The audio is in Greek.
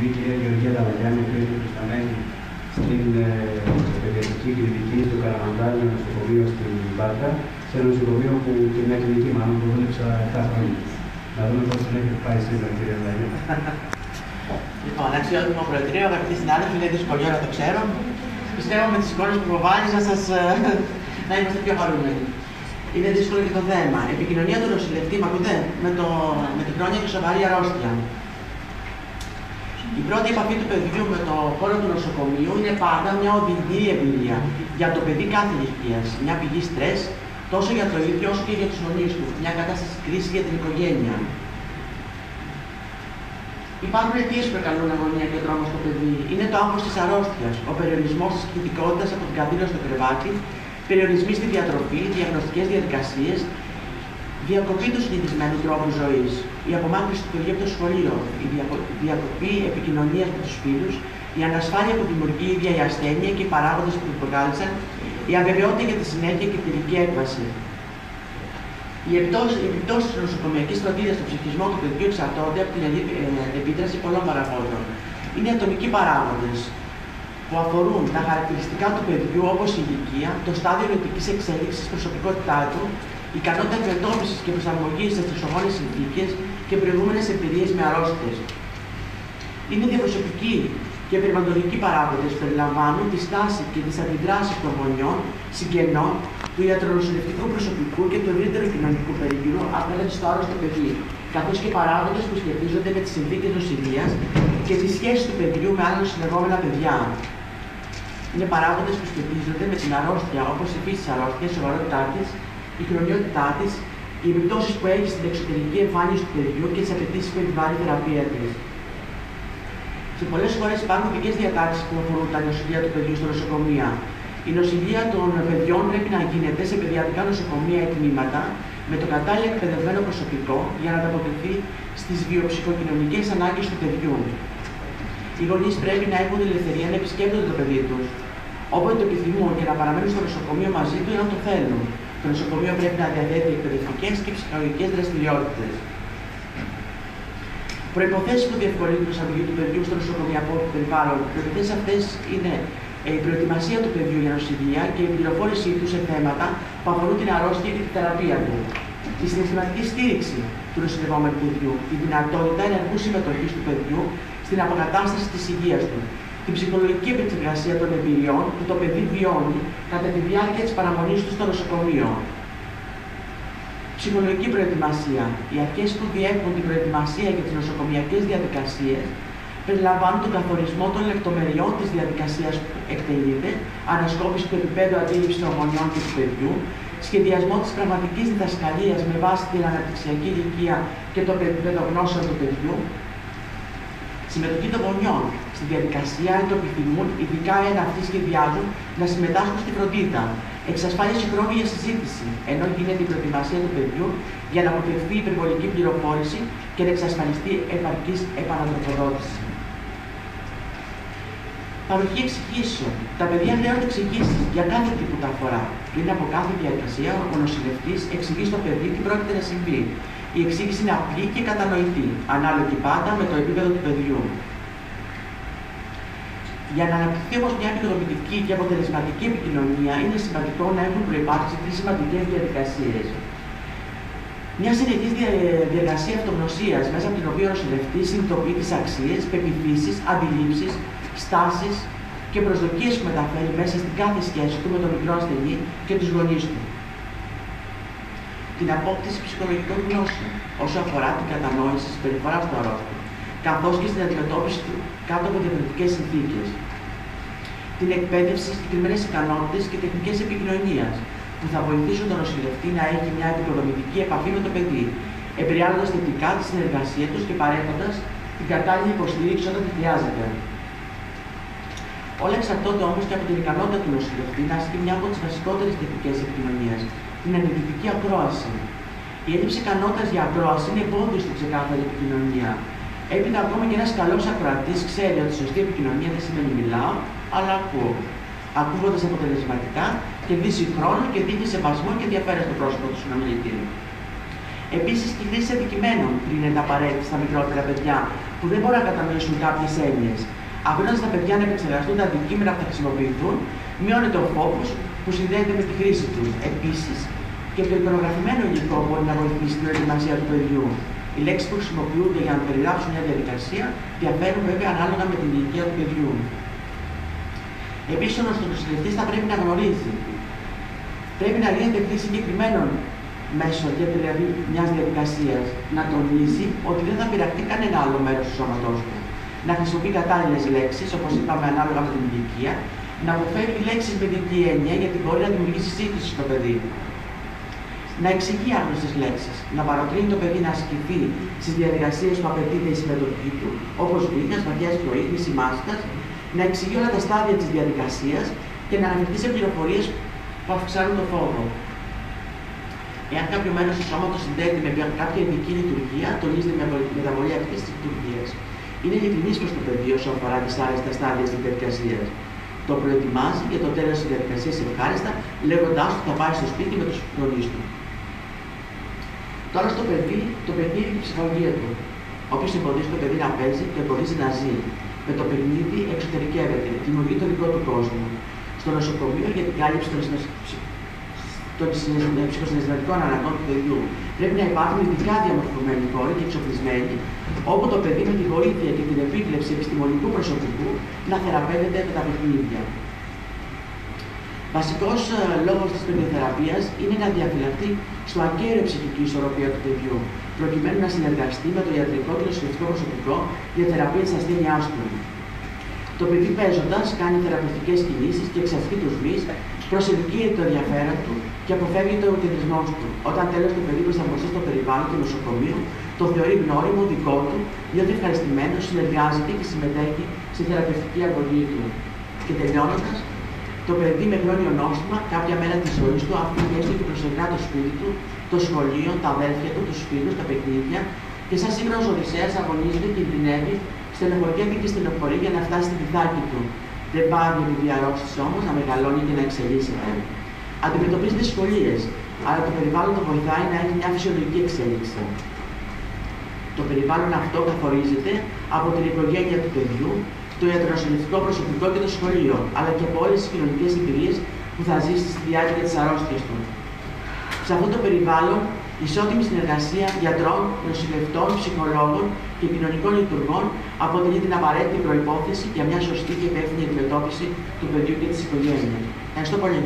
εκπομπή, η κυρία Γεωργία Δαβαγιάννη, που είναι προσταμένη στην παιδιατρική κλινική του Καραμαντάλιου νοσοκομείο στην Μπάρτα, σε ένα νοσοκομείο που και μια κλινική μάλλον που δούλεψα 7 χρόνια. Να δούμε πώς την έχετε πάει σήμερα, κυρία Βλαγιά. Λοιπόν, αξιότιμο Προεδρείο, αγαπητοί συνάδελφοι, είναι δύσκολη ώρα, το ξέρω. Πιστεύω με τις εικόνες που προβάλλεις να είμαστε πιο χαρούμενοι. Είναι δύσκολο και το θέμα. Επικοινωνία του νοσηλευτή, μ' ακούτε, με την χρόνια και σοβαρή αρρώστια. Η πρώτη επαφή του παιδιού με το χώρο του νοσοκομείου είναι πάντα μια οδυνηρή εμπειρία για το παιδί κάθε ηλικίας. Μια πηγή στρες τόσο για το ίδιο όσο και για τους γονείς του. Μια κατάσταση κρίση για την οικογένεια. Υπάρχουν αιτίες που προκαλούν αγωνία και τρόμο στο παιδί. Είναι το άγχος της αρρώστιας, ο περιορισμός της κινητικότητας από την καμπύλα στο κρεβάτι, περιορισμοί στη διατροφή, διαγνωστικές διαδικασίες, διακοπή του συνηθισμένου τρόπου ζωής, η απομάκρυνση του παιδιού από το σχολείο, η διακοπή επικοινωνίας με τους φίλους, η ανασφάλεια που δημιουργεί η ίδια η ασθένεια και οι παράγοντες που την προκάλεσαν, η αβεβαιότητα για τη συνέχεια και τη τελική έκβαση. Οι επιπτώσεις της νοσοκομειακής φροντίδας στο ψυχισμό του παιδιού εξαρτώνται από την επίδραση πολλών παραγόντων. Είναι ατομικοί παράγοντες που αφορούν τα χαρακτηριστικά του παιδιού όπως η ηλικία, το στάδιο νοητικής εξέλιξης, προσωπικότητά του, η ικανότητα αντιμετώπισης και προσαρμογής στις τρεχόμενες συνθήκες και προηγούμενες εμπειρίες με αρρώστιες. Είναι διαπροσωπικοί και περιβαλλοντικοί παράγοντες που περιλαμβάνουν τη στάση και τις αντιδράσεις των γονιών, συγγενών, του ιατρονοσηλευτικού προσωπικού και του ευρύτερου κοινωνικού περίγυρου απέναντι στο άρρωστο παιδί, καθώς και παράγοντες που σχετίζονται με τις συνθήκες νοσηλείας και τις σχέσεις του παιδιού με άλλα συνεργόμενα παιδιά. Είναι παράγοντες που σχετίζονται με την αρρώστια, όπως η φύση της αρρώστιας, η σοβαρότητά της, η χρονιότητά της, οι επιπτώσεις που έχει στην εξωτερική εμφάνιση του παιδιού και τις απαιτήσεις που επιβάλλει η θεραπεία της. Σε πολλές χώρες υπάρχουν ειδικές διατάξεις που αφορούν τα νοσηλεία του παιδιού στα νοσοκομεία. Η νοσηλεία των παιδιών πρέπει να γίνεται σε παιδιατρικά νοσοκομεία ή τμήματα με το κατάλληλο εκπαιδευμένο προσωπικό για να ανταποκριθεί στις βιοψυχοκοινωνικές ανάγκες του παιδιού. Οι γονείς πρέπει να έχουν την ελευθερία να επισκέπτονται το παιδί τους όποτε το επιθυμούν και να παραμένουν στο νοσοκομείο μαζί του εάν το θέλουν. Το νοσοκομείο πρέπει να διαθέτει εκπαιδευτικές και ψυχολογικές δραστηριότητες. Προϋποθέσεις που διευκολύνουν την προσαρμογή του παιδιού στο νοσοκομειακό περιβάλλον. Οι προϋποθέσεις αυτές είναι η προετοιμασία του παιδιού για νοσηλεία και η πληροφόρησή του σε θέματα που αφορούν την αρρώστια και τη θεραπεία του. Η συναισθηματική στήριξη του νοσηλευόμενου παιδιού, η δυνατότητα ενεργού συμμετοχής του παιδιού στην αποκατάσταση της υγείας του. Την ψυχολογική επεξεργασία των εμπειριών που το παιδί βιώνει κατά τη διάρκεια της παραμονής του στο νοσοκομείο. Ψυχολογική προετοιμασία. Οι αρχές που διέπουν την προετοιμασία για τις νοσοκομειακές διαδικασίες περιλαμβάνουν τον καθορισμό των λεπτομεριών της διαδικασίας που εκτελείται, ανασκόπηση του επίπεδου αντίληψης των γονιών και του παιδιού, σχεδιασμό της πραγματικής διδασκαλίας με βάση την αναπτυξιακή ηλικία και το επίπεδο γνώσεων του παιδιού, συμμετοχή των γονιών στη διαδικασία αν το επιθυμούν, ειδικά εάν αυτοί σχεδιάζουν να συμμετάσχουν στη φροντίδα. Εξασφάλιση χρόνου για συζήτηση, ενώ γίνεται η προετοιμασία του παιδιού για να αποφευθεί η υπερβολική πληροφόρηση και να εξασφαλιστεί επαρκής επανατροφοδότηση. Παροχή εξηγήσεων. Τα παιδιά χρειάζονται εξηγήσεις για κάθε τι που τα αφορά. Πριν από κάθε διαδικασία, ο νοσηλευτής εξηγεί στο παιδί τι πρόκειται να συμβεί. Η εξήγηση είναι απλή και κατανοητή, ανάλογη πάντα με το επίπεδο του παιδιού. Για να αναπτυχθεί όμως μια επικοδομητική και αποτελεσματική επικοινωνία, είναι σημαντικό να έχουν προϋπάρξει τρεις σημαντικές διαδικασίες. Μια συνεχής διαδικασία αυτογνωσίας, μέσα από την οποία ο νοσηλευτής συνειδητοποιεί τις αξίες, πεποιθήσεις, αντιλήψεις, στάσεις και προσδοκίες που μεταφέρει μέσα στην κάθε σχέση του με τον μικρό ασθενή και τους γονείς του. Την απόκτηση ψυχολογικών γνώσεων όσο αφορά την κατανόηση της συμπεριφοράς του αρρώστου, καθώς και στην αντιμετώπιση του κάτω από διαφορετικές συνθήκες. Την εκπαίδευση σε συγκεκριμένες ικανότητες και τεχνικές επικοινωνίας, που θα βοηθήσουν τον νοσηλευτή να έχει μια επικοδομητική επαφή με το παιδί, επηρεάζοντας θετικά τη συνεργασία τους και παρέχοντας την κατάλληλη υποστήριξη όταν τη χρειάζεται. Όλα εξαρτώνται όμως και από την ικανότητα του νοσηλευτή να ασκεί μια από τις βασικότερες τεχνικές επικοινωνίας, την αναλυτική ακρόαση. Η έλλειψη ικανότητας για ακρόαση είναι εμπόδιο στην ξεκάθαρη επικοινωνία. Έπειτα, ακόμα και ένας καλός ακροατής ξέρει ότι η σωστή επικοινωνία δεν σημαίνει μιλάω, αλλά ακούω. Ακούγοντας αποτελεσματικά, κερδίζει χρόνο και δείχνει σεβασμό και ενδιαφέρον στο πρόσωπο του συνομιλητή. Επίσης, η χρήση αντικειμένων πριν είναι απαραίτητη στα μικρότερα παιδιά που δεν μπορούν να κατανοήσουν κάποιες έννοιες. Αφήνοντας τα παιδιά να επεξεργαστούν τα αντικείμενα που θα χρησιμοποιηθούν, μειώνεται ο φόβος που συνδέεται με τη χρήση τους. Επίσης, και το εικονογραφημένο υλικό μπορεί να βοηθήσει την προετοιμασία του παιδιού. Οι λέξεις που χρησιμοποιούνται για να περιγράψουν μια διαδικασία διαφέρουν βέβαια ανάλογα με την ηλικία του παιδιού. Επίσης, ο νοσοκομιστής θα πρέπει να γνωρίζει. Πρέπει να γίνεται συγκεκριμένων μέσω δηλαδή μιας διαδικασίας, να τονίζει ότι δεν θα πειραχτεί κανένα άλλο μέρος του σώματός του. Να χρησιμοποιεί κατάλληλες λέξεις, όπως είπαμε, ανάλογα με την ηλικία, να αποφεύγει λέξεις με ειδική έννοια, γιατί μπορεί να δημιουργήσει σύγχυση στο παιδί. Να εξηγεί άγνωστες λέξεις, να παροτρύνει το παιδί να ασκηθεί στις διαδικασίες που απαιτείται η συμμετοχή του, όπως βήχας, βαθιάς πνοή, χρήση μάσκας, να εξηγεί όλα τα στάδια της διαδικασίας και να αναφερθεί σε πληροφορίες που αυξάνουν το φόβο. Εάν κάποιο μέρος του σώματος συνδέεται με κάποια ειδική λειτουργία, τονίζεται με μεταβολή αυτής της λειτουργίας. Είναι ειλικρινής προς το παιδί όσο αφορά τις άλλες τα στάδια της διαδικασίας. Το προετοιμάζει για το τέλος της διαδικασίας ευχάριστα, λέγοντάς του θα πάει στο σπίτι με τους γονείς του. Τώρα στο παιδί, το παιδί έχει τη ψυχολογία του. Όποιος εμποδίζει το παιδί να παίζει, το εμποδίζει να ζει. Με το παιχνίδι εξωτερικεύεται, δημιουργεί το δικό του κόσμο. Στο νοσοκομείο για την κάλυψη των ψυχοσυναισθηματικών αναγκών του παιδιού πρέπει να υπάρχουν ειδικά διαμορφωμένοι χώροι και εξοπλισμένοι, όπου το παιδί με τη βοήθεια και την επίβλεψη επιστημονικού προσωπικού να θεραπεύεται με τα παιχνίδια. Βασικός λόγος της παιδιοθεραπείας είναι να διαφυλαχθεί στο ακέραιο ψυχική ισορροπία του παιδιού, προκειμένου να συνεργαστεί με το ιατρικό και νοσηλευτικό προσωπικό για θεραπεία της ασθένειάς του. Το παιδί παίζοντας κάνει θεραπευτικές κινήσεις και εξασκεί τους μυς, προσελκύει το ενδιαφέρον του και αποφεύγει το κεντρισμό του. Όταν τέλος το παιδί προσαρμοστεί στο περιβάλλον του νοσοκομείου, το θεωρεί γνώριμο, δικό του, νιώθει ευχαριστημένο, συνεργάζεται και συμμετέχει στη θεραπευτική αγωγή του. Και τελειώνοντας, το παιδί με χρόνιο νόστιμα, κάποια μέρα της ζωής του, αφήνει έστω και προσωρινά το σπίτι του, το σχολείο, τα αδέρφια του, τους φίλους, τα παιχνίδια και σαν σύγχρονος Οδυσσέας αγωνίζεται και κινδυνεύει, στενοχωριέται και στενοχωρεί για να φτάσει στην πυθάκη του. Δεν πάει για τη διαρρώσεις όμως να μεγαλώνει και να εξελίσσεται. Αντιμετωπίζει δυσκολίες, αλλά το περιβάλλον το βοηθάει να έχει μια φυσιολογική εξέλιξη. Το περιβάλλον αυτό καθορίζεται από την οικογένεια του παιδιού, το ιατρονοσηλευτικό προσωπικό και το σχολείο, αλλά και από όλες τις κοινωνικές εμπειρίες που θα ζήσει στη διάρκεια της αρρώστιας του. Σε αυτό το περιβάλλον, ισότιμη συνεργασία γιατρών, νοσηλευτών, ψυχολόγων και κοινωνικών λειτουργών αποτελεί την απαραίτητη προϋπόθεση για μια σωστή και υπεύθυνη αντιμετώπιση του παιδιού και της οικογένειας. Ευχαριστώ πολύ.